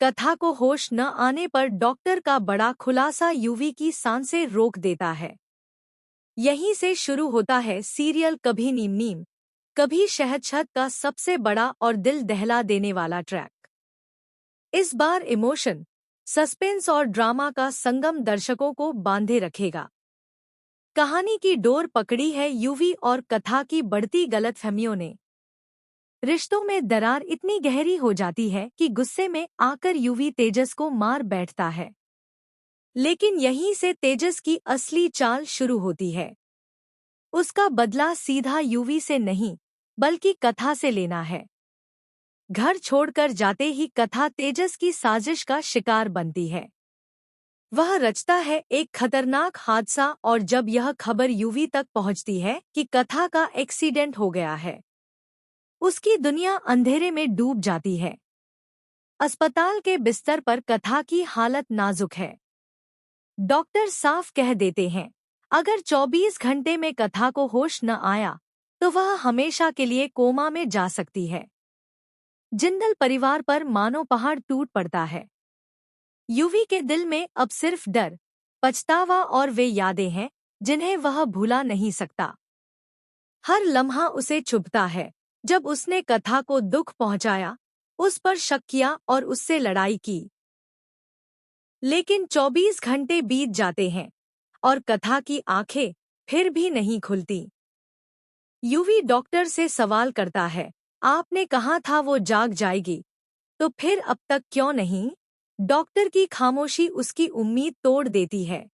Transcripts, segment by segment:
कथा को होश न आने पर डॉक्टर का बड़ा खुलासा यूवी की सांसें रोक देता है। यहीं से शुरू होता है सीरियल कभी नीम नीम कभी शहद का सबसे बड़ा और दिल दहला देने वाला ट्रैक। इस बार इमोशन, सस्पेंस और ड्रामा का संगम दर्शकों को बांधे रखेगा। कहानी की डोर पकड़ी है यूवी और कथा की बढ़ती गलतफहमियों ने। रिश्तों में दरार इतनी गहरी हो जाती है कि गुस्से में आकर यूवी तेजस को मार बैठता है। लेकिन यहीं से तेजस की असली चाल शुरू होती है। उसका बदला सीधा यूवी से नहीं, बल्कि कथा से लेना है। घर छोड़कर जाते ही कथा तेजस की साजिश का शिकार बनती है। वह रचता है एक खतरनाक हादसा और जब यह खबर यूवी तक पहुंचती है कि कथा का एक्सीडेंट हो गया है, उसकी दुनिया अंधेरे में डूब जाती है। अस्पताल के बिस्तर पर कथा की हालत नाजुक है। डॉक्टर साफ कह देते हैं, अगर 24 घंटे में कथा को होश न आया तो वह हमेशा के लिए कोमा में जा सकती है। जिंदल परिवार पर मानो पहाड़ टूट पड़ता है। यूवी के दिल में अब सिर्फ डर, पछतावा और वे यादें हैं जिन्हें वह भूला नहीं सकता। हर लम्हा उसे चुभता है जब उसने कथा को दुख पहुंचाया, उस पर शक किया और उससे लड़ाई की। लेकिन 24 घंटे बीत जाते हैं और कथा की आंखें फिर भी नहीं खुलती। यूवी डॉक्टर से सवाल करता है, आपने कहा था वो जाग जाएगी, तो फिर अब तक क्यों नहीं? डॉक्टर की खामोशी उसकी उम्मीद तोड़ देती है।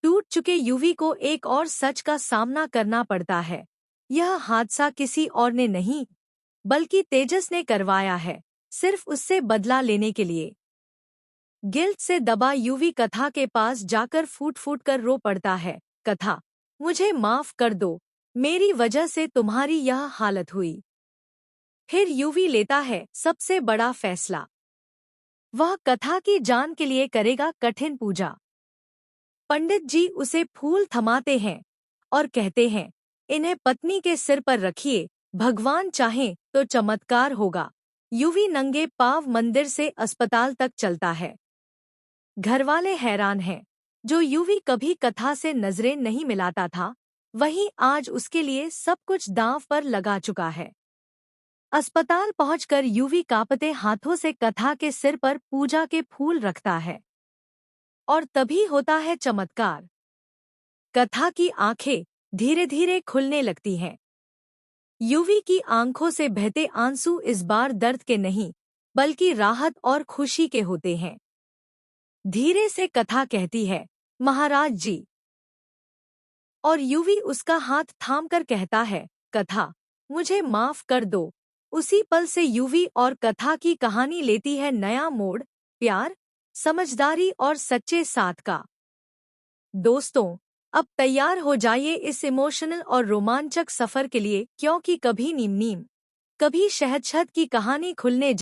टूट चुके यूवी को एक और सच का सामना करना पड़ता है। यह हादसा किसी और ने नहीं, बल्कि तेजस ने करवाया है, सिर्फ उससे बदला लेने के लिए। गिल्ट से दबा यूवी कथा के पास जाकर फूट फूट कर रो पड़ता है, कथा, मुझे माफ कर दो, मेरी वजह से तुम्हारी यह हालत हुई। फिर यूवी लेता है सबसे बड़ा फैसला। वह कथा की जान के लिए करेगा कठिन पूजा। पंडित जी उसे फूल थमाते हैं और कहते हैं, इन्हें पत्नी के सिर पर रखिए, भगवान चाहे तो चमत्कार होगा। यूवी नंगे पांव मंदिर से अस्पताल तक चलता है। घरवाले हैरान हैं। जो यूवी कभी कथा से नजरें नहीं मिलाता था, वही आज उसके लिए सब कुछ दांव पर लगा चुका है। अस्पताल पहुंचकर यूवी कांपते हाथों से कथा के सिर पर पूजा के फूल रखता है। और तभी होता है चमत्कार। कथा की आंखें धीरे धीरे खुलने लगती हैं। यूवी की आंखों से बहते आंसू इस बार दर्द के नहीं, बल्कि राहत और खुशी के होते हैं। धीरे से कथा कहती है, महाराज जी। और यूवी उसका हाथ थामकर कहता है, कथा, मुझे माफ कर दो। उसी पल से यूवी और कथा की कहानी लेती है नया मोड़, प्यार, समझदारी और सच्चे साथ का। दोस्तों, अब तैयार हो जाइए इस इमोशनल और रोमांचक सफर के लिए, क्योंकि कभी नीम नीम कभी शहद की कहानी खुलने